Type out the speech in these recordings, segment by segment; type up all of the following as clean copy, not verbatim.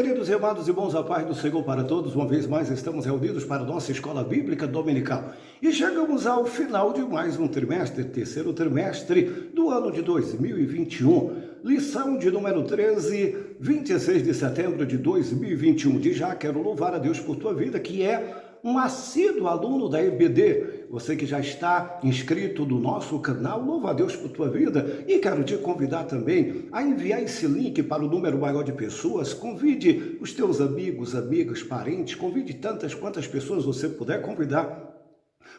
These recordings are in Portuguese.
queridos e amados irmãos, a paz do Senhor para todos. Uma vez mais estamos reunidos para a nossa escola bíblica dominical. E chegamos ao final de mais um trimestre, terceiro trimestre do ano de 2021. Lição de número 13, 26 de setembro de 2021. De já quero louvar a Deus por tua vida, que é um assíduo aluno da EBD. Você que já está inscrito no nosso canal, louva a Deus por tua vida. E quero te convidar também a enviar esse link para o número maior de pessoas. Convide os teus amigos, amigas, parentes, convide tantas quantas pessoas você puder convidar,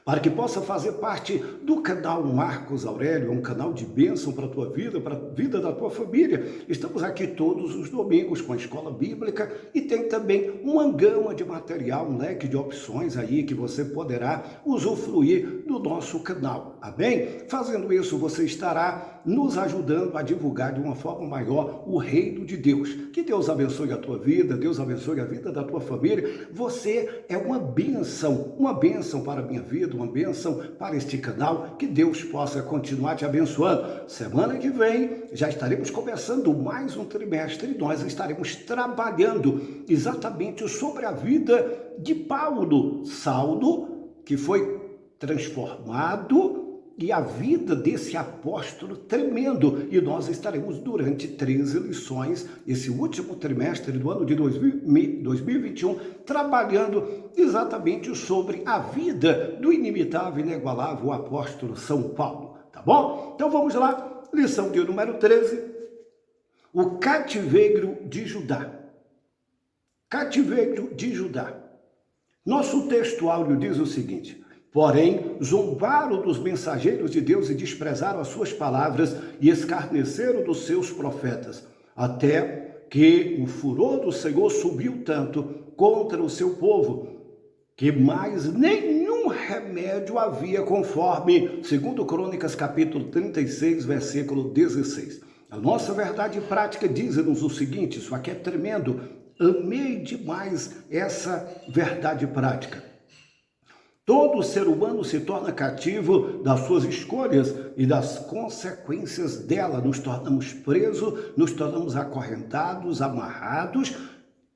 para que possa fazer parte do canal Marcos Aurélio, um canal de bênção para a tua vida, para a vida da tua família. Estamos aqui todos os domingos com a escola bíblica e tem também uma gama de material, um leque de opções aí que você poderá usufruir do nosso canal, amém? Fazendo isso, você estará nos ajudando a divulgar de uma forma maior o reino de Deus. Que Deus abençoe a tua vida, Deus abençoe a vida da tua família. Você é uma bênção para a minha vida, uma bênção para este canal. Que Deus possa continuar te abençoando. Semana que vem já estaremos começando mais um trimestre e nós estaremos trabalhando exatamente sobre a vida de Saulo, que foi transformado, e a vida desse apóstolo tremendo. E nós estaremos durante 13 lições, esse último trimestre do ano de 2021, trabalhando exatamente sobre a vida do inimitável e inigualável apóstolo São Paulo, tá bom? Então vamos lá, lição de número 13, o cativeiro de Judá. Cativeiro de Judá. Nosso texto áureo diz o seguinte: porém, zombaram dos mensageiros de Deus e desprezaram as suas palavras e escarneceram dos seus profetas, até que o furor do Senhor subiu tanto contra o seu povo, que mais nenhum remédio havia, conforme 2 Crônicas, capítulo 36, versículo 16. A nossa verdade prática diz-nos o seguinte, isso aqui é tremendo, amei demais essa verdade prática. Todo ser humano se torna cativo das suas escolhas e das consequências dela. Nos tornamos presos, nos tornamos acorrentados, amarrados,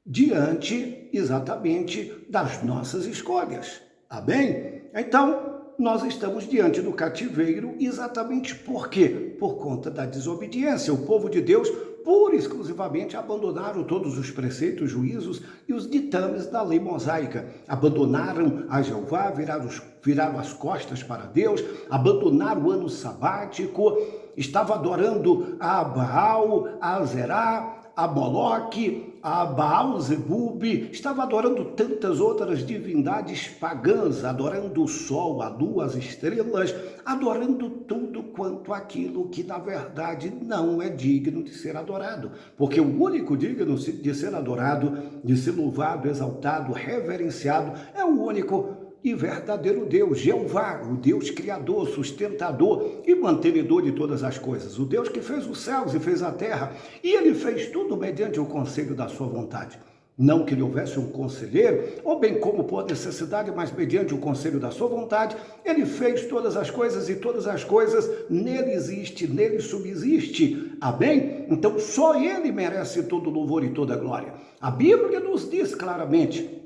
diante exatamente das nossas escolhas. Amém? Então, nós estamos diante do cativeiro exatamente por quê? Por conta da desobediência. O povo de Deus, pura e exclusivamente, abandonaram todos os preceitos, juízos e os ditames da lei mosaica. Abandonaram a Jeová, viraram as costas para Deus, abandonaram o ano sabático, estavam adorando a Baal, a Azerá, a Moloque, a Baal-zebub, estava adorando tantas outras divindades pagãs, adorando o sol, a lua, as estrelas, adorando tudo quanto aquilo que na verdade não é digno de ser adorado, porque o único digno de ser adorado, de ser louvado, exaltado, reverenciado, é o único e verdadeiro Deus, Jeová, o Deus criador, sustentador e mantenedor de todas as coisas, o Deus que fez os céus e fez a terra, e ele fez tudo mediante o conselho da sua vontade. Não que lhe houvesse um conselheiro, ou bem como por necessidade, mas mediante o conselho da sua vontade, ele fez todas as coisas e todas as coisas nele existe, nele subsiste. Amém? Então só ele merece todo louvor e toda glória. A Bíblia nos diz claramente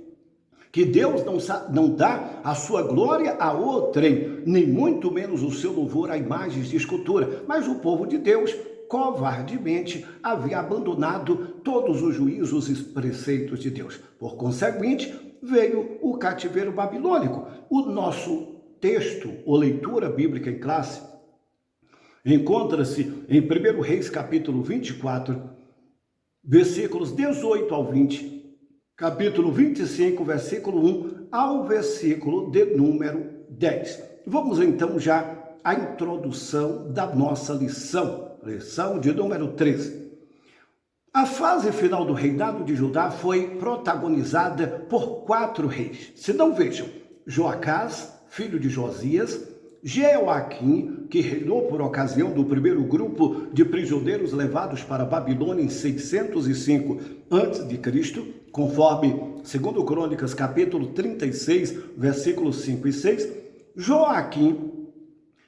que Deus não dá a sua glória a outrem, nem muito menos o seu louvor a imagens de escultura. Mas o povo de Deus, covardemente, havia abandonado todos os juízos e preceitos de Deus. Por conseguinte, veio o cativeiro babilônico. O nosso texto, ou leitura bíblica em classe, encontra-se em 1 Reis, capítulo 24, versículos 18 ao 20, capítulo 25, versículo 1 ao versículo de número 10. Vamos então já à introdução da nossa lição de número 13. A fase final do reinado de Judá foi protagonizada por 4 reis. Se não vejam, Joacás, filho de Josias, Jeoaquim, que reinou por ocasião do primeiro grupo de prisioneiros levados para a Babilônia em 605 a.C., conforme 2 Crônicas, capítulo 36, versículos 5 e 6, Joaquim,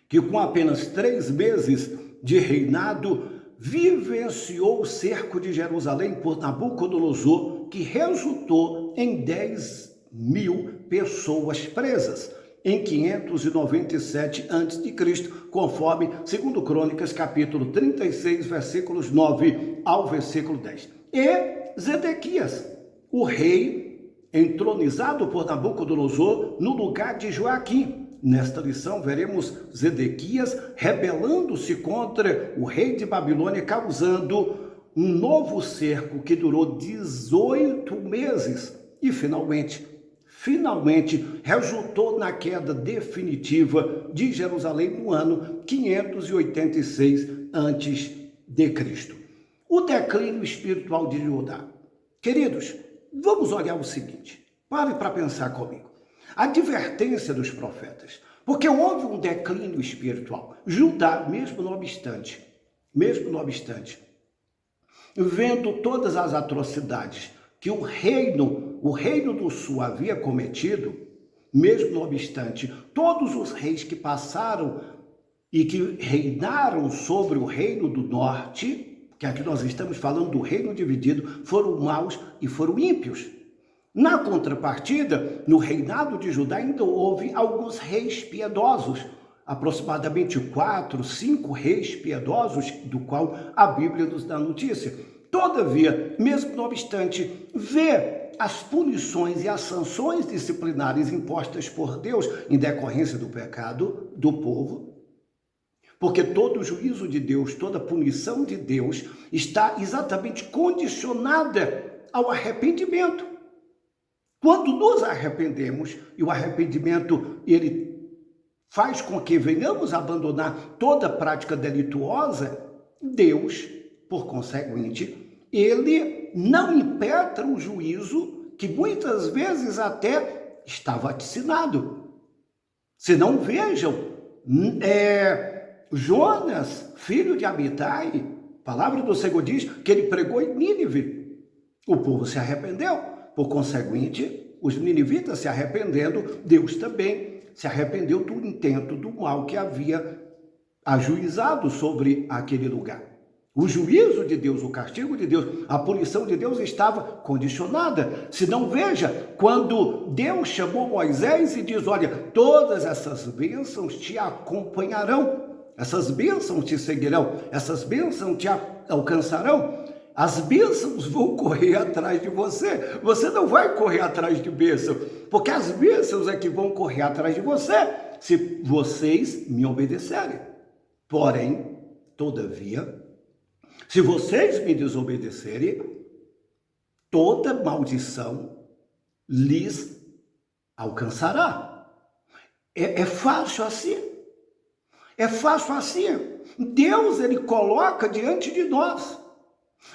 que com apenas 3 meses de reinado, vivenciou o cerco de Jerusalém por Nabucodonosor, que resultou em 10.000 pessoas presas em 597 a.C., conforme 2 Crônicas, capítulo 36, versículos 9 ao versículo 10. E Zedequias, o rei entronizado por Nabucodonosor no lugar de Joaquim. Nesta lição veremos Zedequias rebelando-se contra o rei de Babilônia, causando um novo cerco que durou 18 meses e finalmente resultou na queda definitiva de Jerusalém no ano 586 a.C. O declínio espiritual de Judá. Queridos, vamos olhar o seguinte, pare para pensar comigo. A advertência dos profetas, porque houve um declínio espiritual. Judá, mesmo não obstante, vendo todas as atrocidades que o reino do sul havia cometido, mesmo não obstante, todos os reis que passaram e que reinaram sobre o reino do norte, que aqui nós estamos falando do reino dividido, foram maus e foram ímpios. Na contrapartida, no reinado de Judá ainda houve alguns reis piedosos, aproximadamente 4, 5 reis piedosos, do qual a Bíblia nos dá notícia. Todavia, mesmo não obstante, vê as punições e as sanções disciplinares impostas por Deus em decorrência do pecado do povo, porque todo o juízo de Deus, toda punição de Deus está exatamente condicionada ao arrependimento. Quando nos arrependemos, e o arrependimento ele faz com que venhamos abandonar toda prática delituosa, Deus, por conseguinte, ele não impetra o juízo que muitas vezes até está vaticinado. Se não vejam, Jonas, filho de Amitai, a palavra do Senhor diz que ele pregou em Nínive. O povo se arrependeu. Por conseguinte, os ninivitas se arrependendo, Deus também se arrependeu do intento do mal que havia ajuizado sobre aquele lugar. O juízo de Deus, o castigo de Deus, a punição de Deus estava condicionada. Se não, veja, quando Deus chamou Moisés e diz, olha, todas essas bênçãos te acompanharão, essas bênçãos te seguirão, essas bênçãos te alcançarão. As bênçãos vão correr atrás de você. Você não vai correr atrás de bênção, porque as bênçãos é que vão correr atrás de você, se vocês me obedecerem. Porém, todavia, se vocês me desobedecerem, toda maldição lhes alcançará. É fácil assim. É fácil assim. Deus, ele coloca diante de nós.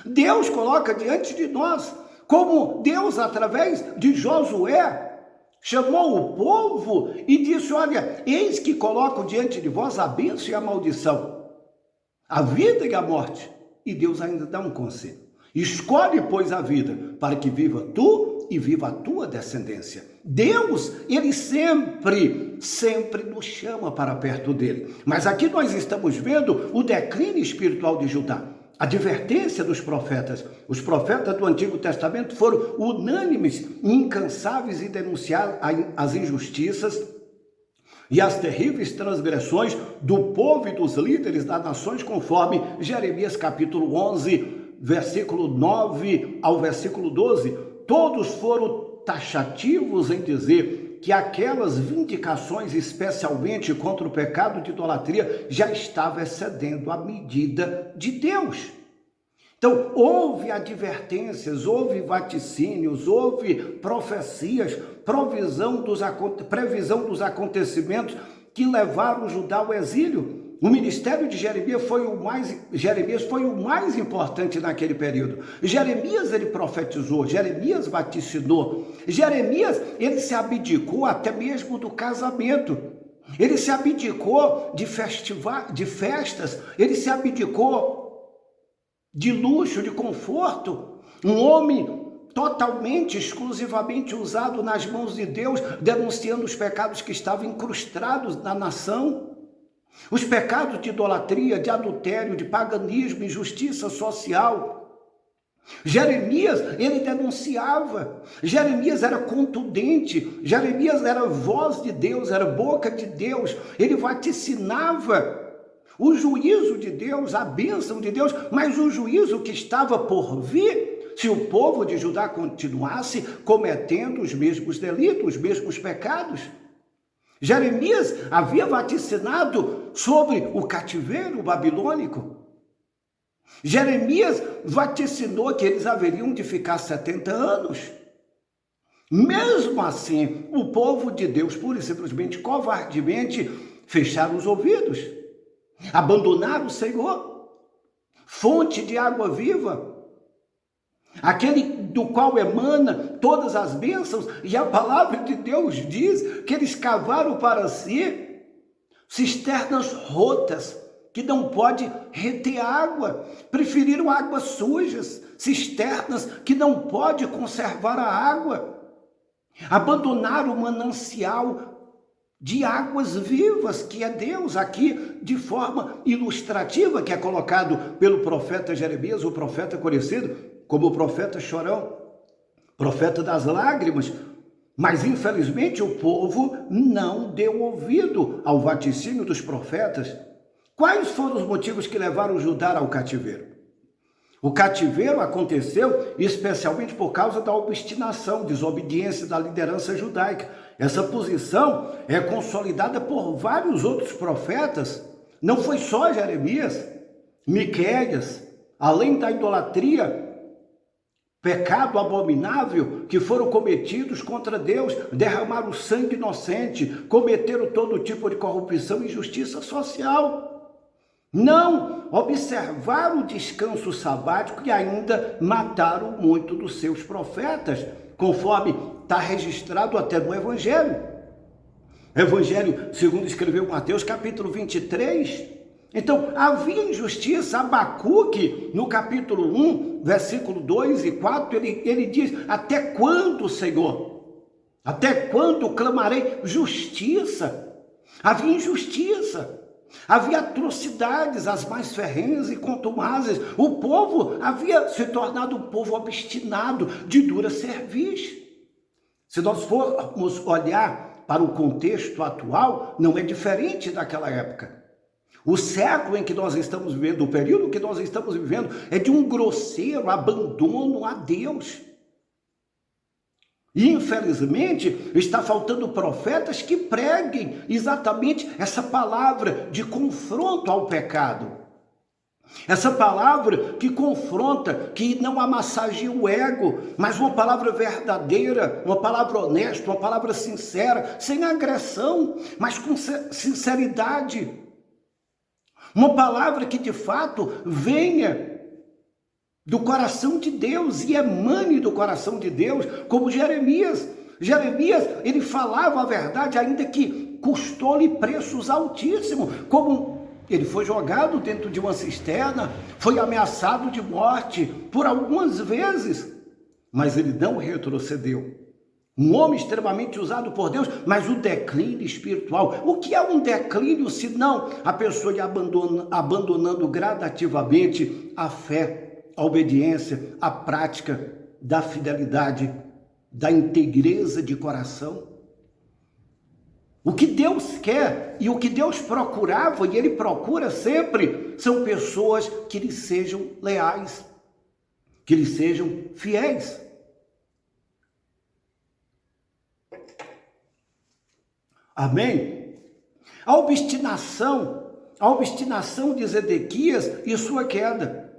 Deus coloca diante de nós, como Deus, através de Josué, chamou o povo e disse, olha, eis que coloco diante de vós a bênção e a maldição, a vida e a morte. E Deus ainda dá um conselho. Escolhe, pois, a vida, para que viva tu e viva a tua descendência. Deus, ele sempre nos chama para perto dele. Mas aqui nós estamos vendo o declínio espiritual de Judá. A advertência dos profetas. Os profetas do Antigo Testamento foram unânimes e incansáveis em denunciar as injustiças e as terríveis transgressões do povo e dos líderes das nações, conforme Jeremias capítulo 11, versículo 9 ao versículo 12. Todos foram taxativos em dizer que aquelas vindicações, especialmente contra o pecado de idolatria, já estava excedendo a medida de Deus. Então, houve advertências, houve vaticínios, houve profecias, previsão dos acontecimentos que levaram Judá ao exílio. O ministério de Jeremias foi o mais importante naquele período. Jeremias, ele profetizou, Jeremias vaticinou. Jeremias, ele se abdicou até mesmo do casamento. Ele se abdicou de festas, ele se abdicou de luxo, de conforto. Um homem totalmente, exclusivamente usado nas mãos de Deus, denunciando os pecados que estavam incrustados na nação. Os pecados de idolatria, de adultério, de paganismo, injustiça social. Jeremias, ele denunciava, Jeremias era contundente, Jeremias era voz de Deus, era boca de Deus, ele vaticinava o juízo de Deus, a bênção de Deus, mas o juízo que estava por vir, se o povo de Judá continuasse cometendo os mesmos delitos, os mesmos pecados. Jeremias havia vaticinado sobre o cativeiro babilônico. Jeremias vaticinou que eles haveriam de ficar 70 anos. Mesmo assim, o povo de Deus, pura e simplesmente, covardemente, fecharam os ouvidos, abandonaram o Senhor, fonte de água viva, aquele do qual emana todas as bênçãos, e a palavra de Deus diz que eles cavaram para si cisternas rotas, que não pode reter água, preferiram águas sujas, cisternas que não pode conservar a água, abandonaram o manancial de águas vivas, que é Deus, aqui de forma ilustrativa, que é colocado pelo profeta Jeremias, o profeta conhecido como o profeta chorão, profeta das lágrimas. Mas infelizmente o povo não deu ouvido ao vaticínio dos profetas. Quais foram os motivos que levaram Judá ao cativeiro? O cativeiro aconteceu especialmente por causa da obstinação, desobediência da liderança judaica. Essa posição é consolidada por vários outros profetas. Não foi só Jeremias, Miqueias, além da idolatria, pecado abominável que foram cometidos contra Deus, derramaram sangue inocente, cometeram todo tipo de corrupção e injustiça social. Não observaram o descanso sabático e ainda mataram muito dos seus profetas, conforme está registrado até no Evangelho. Evangelho segundo escreveu Mateus, capítulo 23. Então, havia injustiça. Abacuque, no capítulo 1, versículo 2 e 4, ele diz: até quando, Senhor? Até quando clamarei justiça? Havia injustiça. Havia atrocidades, as mais ferrenhas e contumazes. O povo havia se tornado um povo obstinado, de dura cerviz. Se nós formos olhar para o contexto atual, não é diferente daquela época. O século em que nós estamos vivendo, o período que nós estamos vivendo, é de um grosseiro abandono a Deus. E, infelizmente, está faltando profetas que preguem exatamente essa palavra de confronto ao pecado. Essa palavra que confronta, que não amassageia o ego, mas uma palavra verdadeira, uma palavra honesta, uma palavra sincera, sem agressão, mas com sinceridade. Uma palavra que de fato venha do coração de Deus e emane do coração de Deus, como Jeremias. Jeremias, ele falava a verdade, ainda que custou-lhe preços altíssimos, como ele foi jogado dentro de uma cisterna, foi ameaçado de morte por algumas vezes, mas ele não retrocedeu. Um homem extremamente usado por Deus, mas o declínio espiritual. O que é um declínio, se não a pessoa abandonando gradativamente a fé, a obediência, a prática da fidelidade, da inteireza de coração? O que Deus quer e o que Deus procurava, e Ele procura sempre, são pessoas que lhe sejam leais, que lhe sejam fiéis. Amém? A obstinação de Zedequias e sua queda.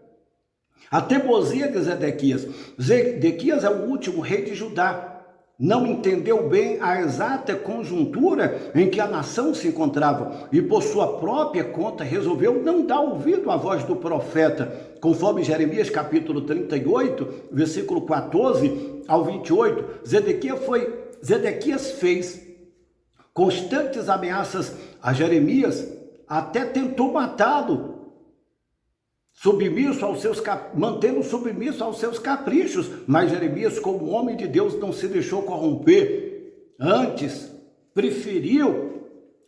A teimosia de Zedequias. Zedequias é o último rei de Judá. Não entendeu bem a exata conjuntura em que a nação se encontrava e, por sua própria conta, resolveu não dar ouvido à voz do profeta, conforme Jeremias capítulo 38, versículo 14 ao 28. Zedequias fez constantes ameaças a Jeremias, até tentou matá-lo, mantendo submisso aos seus caprichos, mas Jeremias, como homem de Deus, não se deixou corromper. Antes,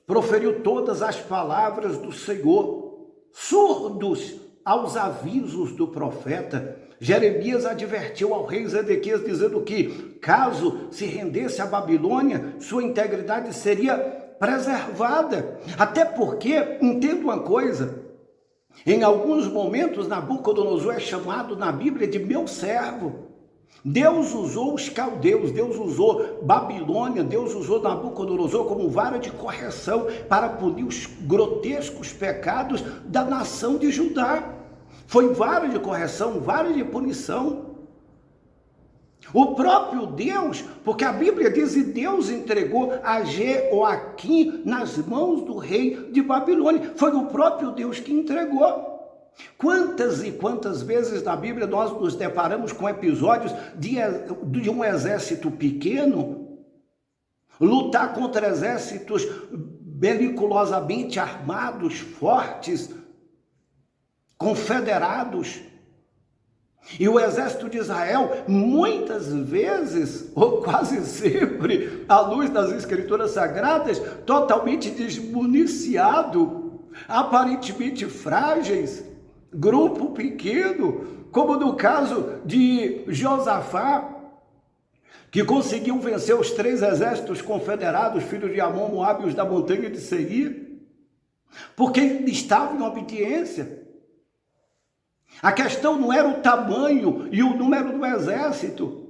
proferiu todas as palavras do Senhor, surdos aos avisos do profeta, Jeremias advertiu ao rei Zedequias dizendo que, caso se rendesse à Babilônia, sua integridade seria preservada. Até porque, entenda uma coisa, em alguns momentos Nabucodonosor é chamado na Bíblia de meu servo. Deus usou os caldeus, Deus usou Babilônia, Deus usou Nabucodonosor como vara de correção para punir os grotescos pecados da nação de Judá. Foi vara de correção, vara de punição. O próprio Deus, porque a Bíblia diz, e Deus entregou a Jeoaquim nas mãos do rei de Babilônia. Foi o próprio Deus que entregou. Quantas e quantas vezes na Bíblia nós nos deparamos com episódios de um exército pequeno lutar contra exércitos beliculosamente armados, fortes, confederados. E o exército de Israel, muitas vezes, ou quase sempre, à luz das Escrituras Sagradas, totalmente desmuniciado, aparentemente frágeis, grupo pequeno, como no caso de Josafá, que conseguiu vencer os 3 exércitos confederados, filhos de Amon, Moabe e os da montanha de Seir, porque estavam em obediência. A questão não era o tamanho e o número do exército,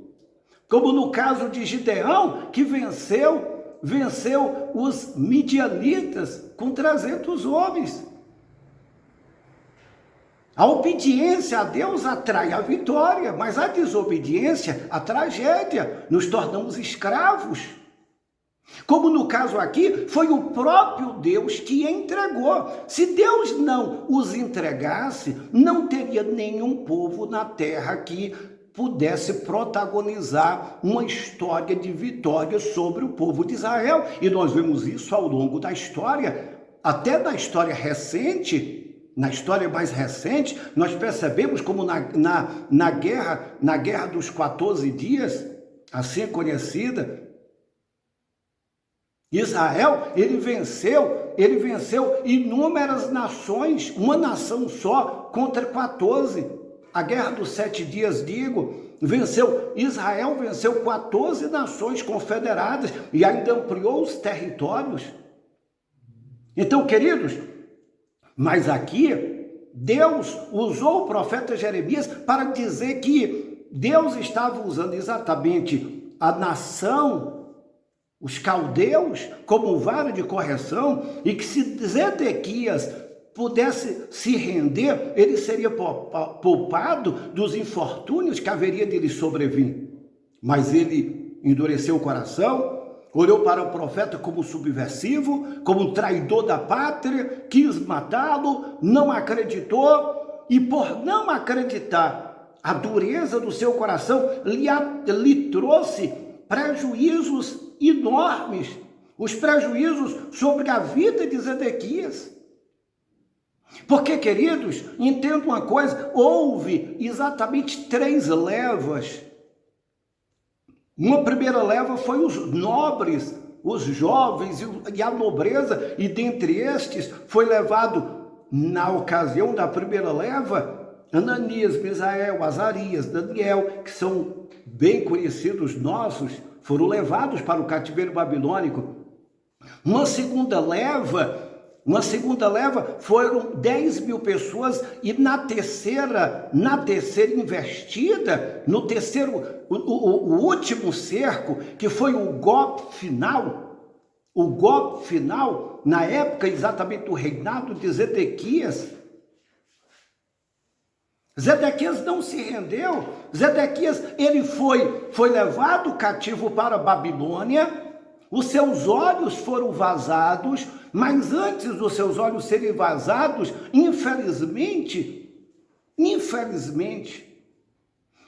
como no caso de Gideão, que venceu os midianitas com 300 homens. A obediência a Deus atrai a vitória, mas a desobediência, a tragédia. Nos tornamos escravos. Como no caso aqui, foi o próprio Deus que entregou. Se Deus não os entregasse, não teria nenhum povo na terra que pudesse protagonizar uma história de vitória sobre o povo de Israel. E nós vemos isso ao longo da história, até na história recente. Na história mais recente, nós percebemos como na guerra dos 14 dias, assim conhecida, Israel, ele venceu inúmeras nações, uma nação só contra 14. A guerra dos 7 dias, Israel venceu 14 nações confederadas e ainda ampliou os territórios. Então, queridos, mas aqui, Deus usou o profeta Jeremias para dizer que Deus estava usando exatamente a nação, os caldeus, como vara de correção, e que se Zedequias pudesse se render, ele seria poupado dos infortúnios que haveria de lhe sobrevir. Mas ele endureceu o coração, olhou para o profeta como subversivo, como traidor da pátria, quis matá-lo, não acreditou, e por não acreditar, a dureza do seu coração lhe trouxe prejuízos enormes, os prejuízos sobre a vida de Zedequias. Porque, queridos, entenda uma coisa, houve exatamente 3 levas. Uma primeira leva foi os nobres, os jovens e a nobreza, e dentre estes foi levado, na ocasião da primeira leva, Ananias, Misael, Azarias, Daniel, que são bem conhecidos nossos, foram levados para o cativeiro babilônico. Uma segunda leva foram 10.000 pessoas, e na terceira investida, o último cerco, que foi o golpe final, na época exatamente do reinado de Zedequias. Zedequias não se rendeu. Zedequias, ele foi levado cativo para a Babilônia, os seus olhos foram vazados, mas antes dos seus olhos serem vazados, infelizmente,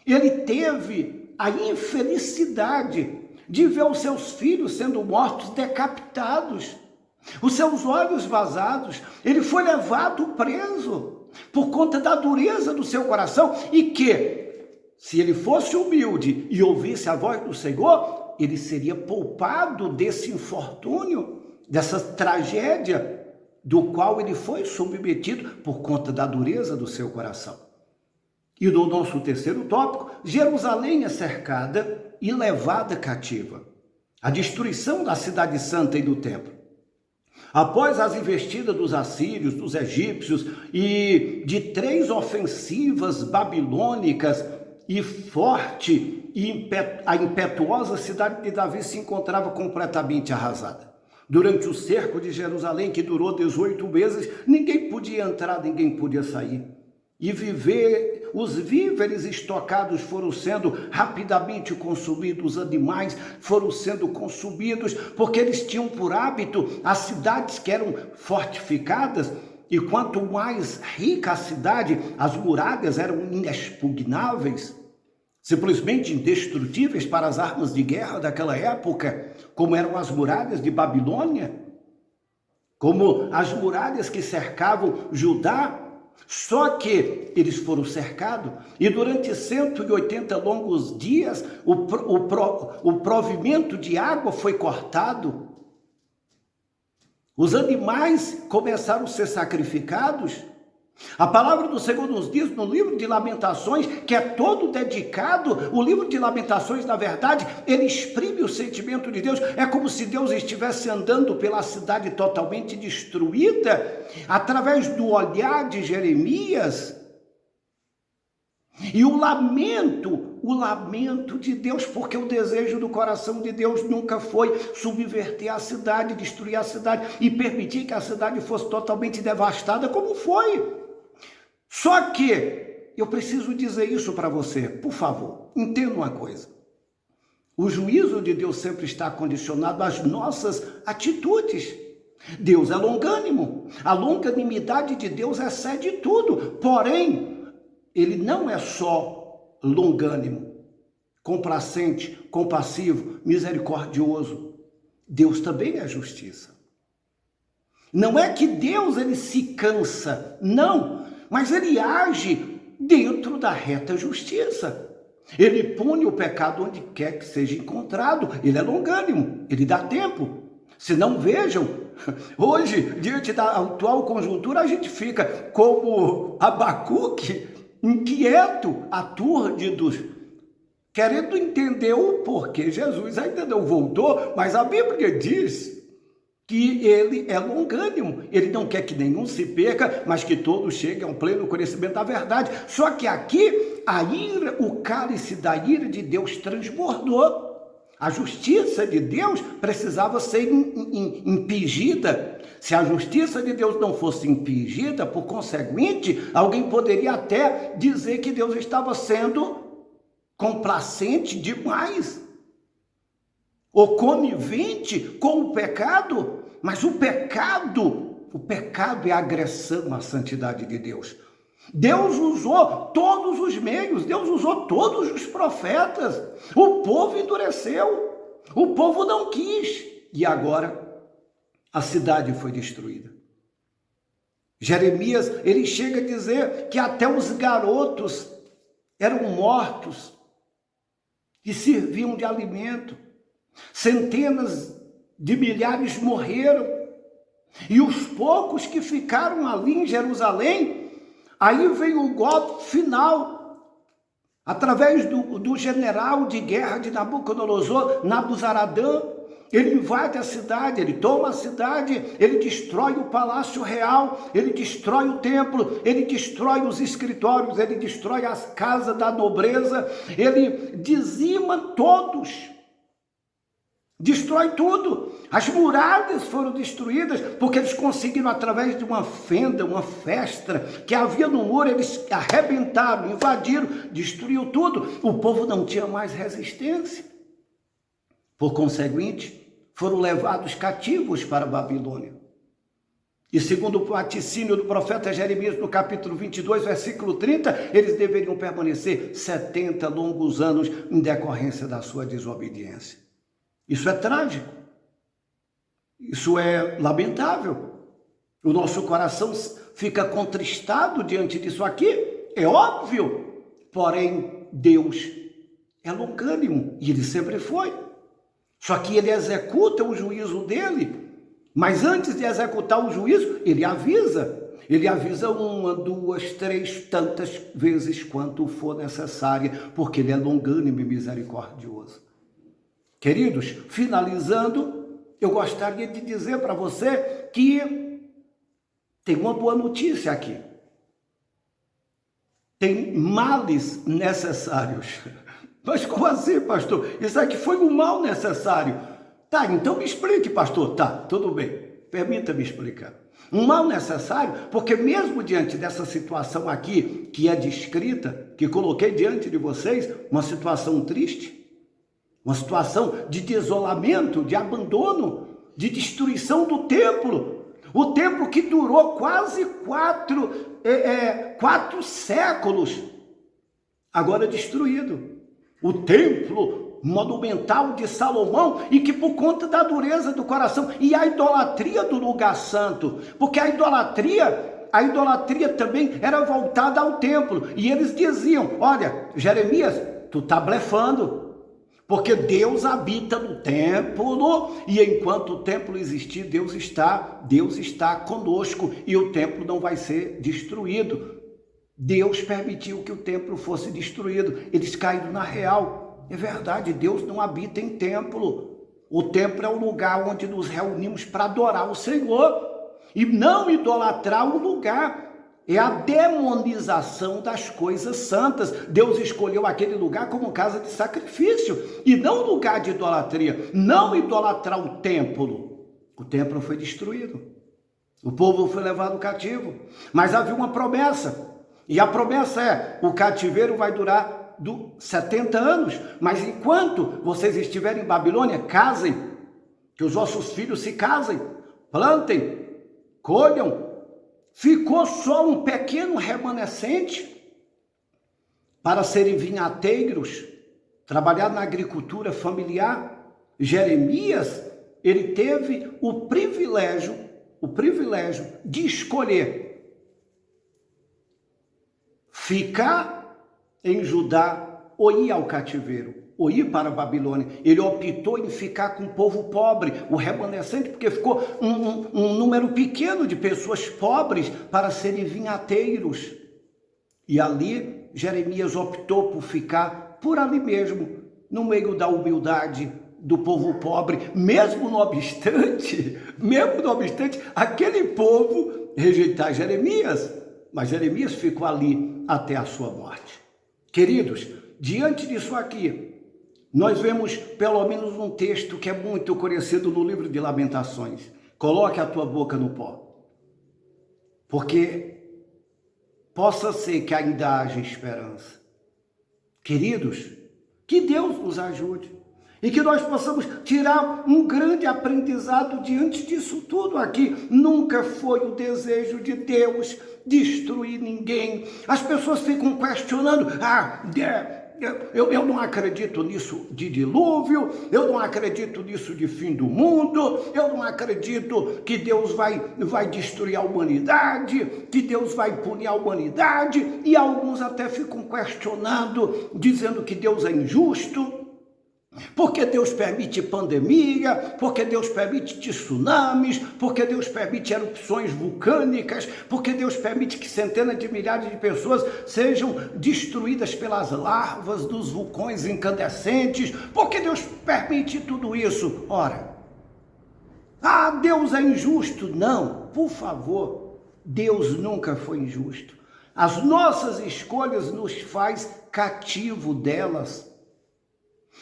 ele teve a infelicidade de ver os seus filhos sendo mortos, decapitados, os seus olhos vazados. Ele foi levado preso por conta da dureza do seu coração, e que, se ele fosse humilde e ouvisse a voz do Senhor, ele seria poupado desse infortúnio, dessa tragédia do qual ele foi submetido por conta da dureza do seu coração. E no nosso terceiro tópico, Jerusalém é cercada e levada cativa. A destruição da cidade santa e do templo. Após as investidas dos assírios, dos egípcios e de 3 ofensivas babilônicas e forte a impetuosa cidade de Davi se encontrava completamente arrasada. Durante o cerco de Jerusalém, que durou 18 meses, ninguém podia entrar, ninguém podia sair. E os víveres estocados foram sendo rapidamente consumidos, os animais foram sendo consumidos, porque eles tinham por hábito as cidades que eram fortificadas, e quanto mais rica a cidade, as muralhas eram inexpugnáveis, simplesmente indestrutíveis para as armas de guerra daquela época, como eram as muralhas de Babilônia, como as muralhas que cercavam Judá. Só que eles foram cercados e durante 180 longos dias o provimento de água foi cortado. Os animais começaram a ser sacrificados. A palavra do Senhor nos diz no livro de Lamentações, que é todo dedicado, o livro de Lamentações, na verdade, ele exprime o sentimento de Deus. É como se Deus estivesse andando pela cidade totalmente destruída, através do olhar de Jeremias. E o lamento de Deus, porque o desejo do coração de Deus nunca foi subverter a cidade, destruir a cidade e permitir que a cidade fosse totalmente devastada, como foi. Só que eu preciso dizer isso para você, por favor, entenda uma coisa. O juízo de Deus sempre está condicionado às nossas atitudes. Deus é longânimo, a longanimidade de Deus excede tudo, porém, ele não é só longânimo, complacente, compassivo, misericordioso. Deus também é justiça. Não é que Deus ele se cansa, não, mas ele age dentro da reta justiça. Ele pune o pecado onde quer que seja encontrado. Ele é longânimo, ele dá tempo. Se não, vejam, hoje, diante da atual conjuntura, a gente fica como Abacuque, inquieto, atúrdidos, querendo entender o porquê Jesus ainda não voltou, mas a Bíblia diz que ele é longânimo, ele não quer que nenhum se perca, mas que todos cheguem ao pleno conhecimento da verdade. Só que aqui, a ira, o cálice da ira de Deus transbordou. A justiça de Deus precisava ser impingida. Se a justiça de Deus não fosse impingida, por conseguinte, alguém poderia até dizer que Deus estava sendo complacente demais, ou conivente com o pecado. Mas o pecado é agressão à santidade de Deus. Deus usou todos os meios, Deus usou todos os profetas. O povo endureceu, o povo não quis, e agora a cidade foi destruída. Jeremias, ele chega a dizer que até os garotos eram mortos e serviam de alimento. Centenas de milhares morreram, e os poucos que ficaram ali em Jerusalém, aí veio o golpe final, através do general de guerra de Nabucodonosor, Nabuzaradã. Ele invade a cidade, ele toma a cidade, ele destrói o palácio real, ele destrói o templo, ele destrói os escritórios, ele destrói as casas da nobreza, ele dizima todos. Destrói tudo. As muralhas foram destruídas porque eles conseguiram, através de uma fenda, uma festa que havia no muro, eles arrebentaram, invadiram, destruiu tudo. O povo não tinha mais resistência. Por conseguinte, foram levados cativos para a Babilônia. E segundo o vaticínio do profeta Jeremias, no capítulo 22, versículo 30, eles deveriam permanecer 70 longos anos em decorrência da sua desobediência. Isso é trágico, isso é lamentável. O nosso coração fica contristado diante disso aqui, é óbvio. Porém, Deus é longânimo, e ele sempre foi. Só que ele executa o juízo dele, mas antes de executar o juízo, ele avisa. Ele avisa uma, duas, três, tantas vezes quanto for necessária, porque ele é longânimo e misericordioso. Queridos, finalizando, eu gostaria de dizer para você que tem uma boa notícia aqui. Tem males necessários. Mas como assim, pastor? Isso aqui foi um mal necessário. Tá, então me explique, pastor. Tá, tudo bem. Permita-me explicar. Um mal necessário, porque mesmo diante dessa situação aqui, que é descrita, que coloquei diante de vocês, uma situação triste, uma situação de desolamento, de abandono, de destruição do templo. O templo que durou quase quatro séculos, agora destruído. O templo monumental de Salomão, e que por conta da dureza do coração e a idolatria do lugar santo, porque a idolatria também era voltada ao templo, e eles diziam, olha, Jeremias, tu tá blefando, porque Deus habita no templo, e enquanto o templo existir, Deus está conosco, e o templo não vai ser destruído. Deus permitiu que o templo fosse destruído, eles caíram na real. É verdade, Deus não habita em templo. O templo é o lugar onde nos reunimos para adorar o Senhor, e não idolatrar o lugar. É a demonização das coisas santas. Deus escolheu aquele lugar como casa de sacrifício e não lugar de idolatria. Não idolatrar o templo. O templo foi destruído. O povo foi levado cativo. Mas havia uma promessa. E a promessa é, o cativeiro vai durar 70 anos. Mas enquanto vocês estiverem em Babilônia, casem. Que os vossos filhos se casem. Plantem. Colham. Ficou só um pequeno remanescente para serem vinhateiros, trabalhar na agricultura familiar. Jeremias, ele teve o privilégio de escolher ficar em Judá ou ir ao cativeiro, ou ir para a Babilônia. Ele optou em ficar com o povo pobre, o remanescente, porque ficou um número pequeno de pessoas pobres para serem vinhateiros. E ali, Jeremias optou por ficar por ali mesmo, no meio da humildade do povo pobre, mesmo não obstante aquele povo rejeitar Jeremias, mas Jeremias ficou ali até a sua morte. Queridos, diante disso aqui, nós vemos pelo menos um texto que é muito conhecido no livro de Lamentações. Coloque a tua boca no pó, porque possa ser que ainda haja esperança. Queridos, que Deus nos ajude e que nós possamos tirar um grande aprendizado diante disso tudo aqui. Nunca foi o desejo de Deus destruir ninguém. As pessoas ficam questionando, eu não acredito nisso de dilúvio, eu não acredito nisso de fim do mundo, eu não acredito que Deus vai destruir a humanidade, que Deus vai punir a humanidade, e alguns até ficam questionando, dizendo que Deus é injusto, porque Deus permite pandemia, porque Deus permite tsunamis, porque Deus permite erupções vulcânicas, porque Deus permite que centenas de milhares de pessoas sejam destruídas pelas larvas dos vulcões incandescentes, porque Deus permite tudo isso. Ora, Deus é injusto? Não, por favor, Deus nunca foi injusto. As nossas escolhas nos faz cativo delas.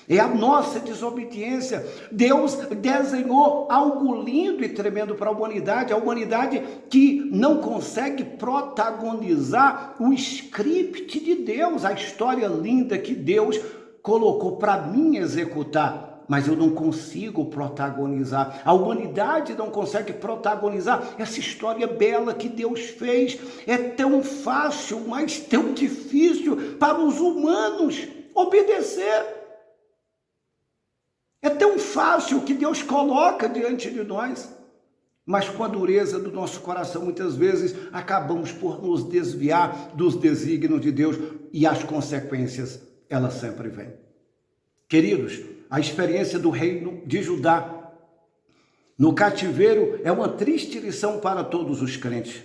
É a nossa desobediência. Deus desenhou algo lindo e tremendo para a humanidade que não consegue protagonizar o script de Deus, a história linda que Deus colocou para mim executar, mas eu não consigo protagonizar. A humanidade não consegue protagonizar essa história bela que Deus fez. É tão fácil, mas tão difícil para os humanos obedecer. É tão fácil que Deus coloca diante de nós, mas com a dureza do nosso coração, muitas vezes, acabamos por nos desviar dos desígnios de Deus, e as consequências, elas sempre vêm. Queridos, a experiência do reino de Judá no cativeiro é uma triste lição para todos os crentes.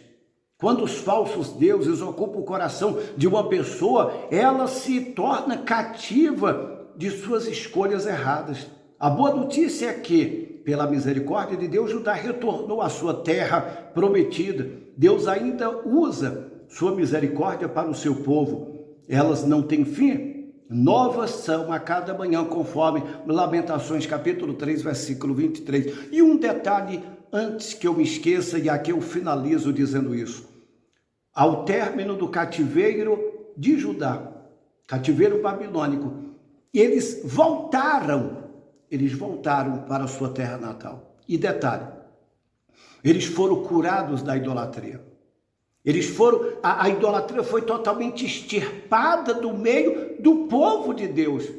Quando os falsos deuses ocupam o coração de uma pessoa, ela se torna cativa de suas escolhas erradas. A boa notícia é que, pela misericórdia de Deus, Judá retornou à sua terra prometida. Deus ainda usa sua misericórdia para o seu povo. Elas não têm fim. Novas são a cada manhã, conforme Lamentações capítulo 3, versículo 23. E um detalhe antes que eu me esqueça, e aqui eu finalizo dizendo isso. Ao término do cativeiro de Judá, cativeiro babilônico, eles voltaram para a sua terra natal. E detalhe, eles foram curados da idolatria. A idolatria foi totalmente extirpada do meio do povo de Deus.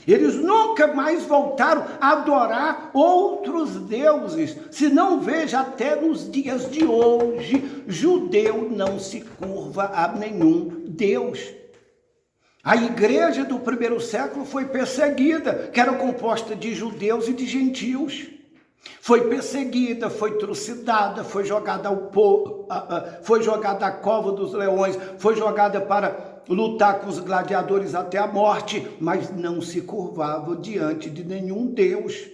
Eles nunca mais voltaram a adorar outros deuses. Se não, veja, até nos dias de hoje, judeu não se curva a nenhum Deus. A igreja do primeiro século foi perseguida, que era composta de judeus e de gentios. Foi perseguida, foi trucidada, foi jogada à cova dos leões, foi jogada para lutar com os gladiadores até a morte, mas não se curvavam diante de nenhum Deus.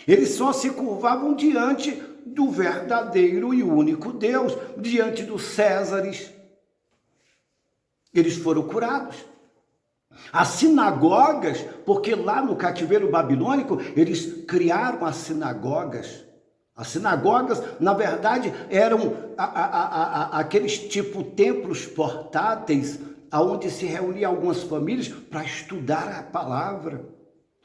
Eles só se curvavam diante do verdadeiro e único Deus, diante dos Césares. Eles foram curados. As sinagogas, porque lá no cativeiro babilônico, eles criaram as sinagogas. As sinagogas, na verdade, eram aqueles tipo templos portáteis, onde se reuniam algumas famílias para estudar a palavra,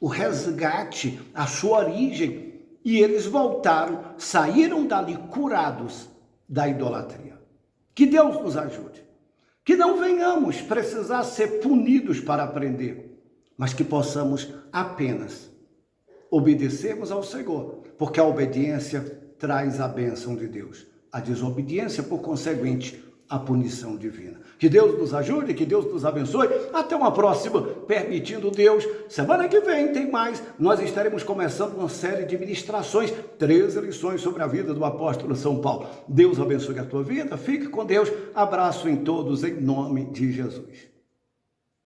o resgate, a sua origem. E eles voltaram, saíram dali curados da idolatria. Que Deus nos ajude. Que não venhamos precisar ser punidos para aprender, mas que possamos apenas obedecermos ao Senhor, porque a obediência traz a bênção de Deus. A desobediência, por conseguinte, a punição divina. Que Deus nos ajude, que Deus nos abençoe. Até uma próxima, permitindo Deus. Semana que vem tem mais. Nós estaremos começando uma série de ministrações, 13 lições sobre a vida do apóstolo São Paulo. Deus abençoe a tua vida, fique com Deus. Abraço em todos, em nome de Jesus.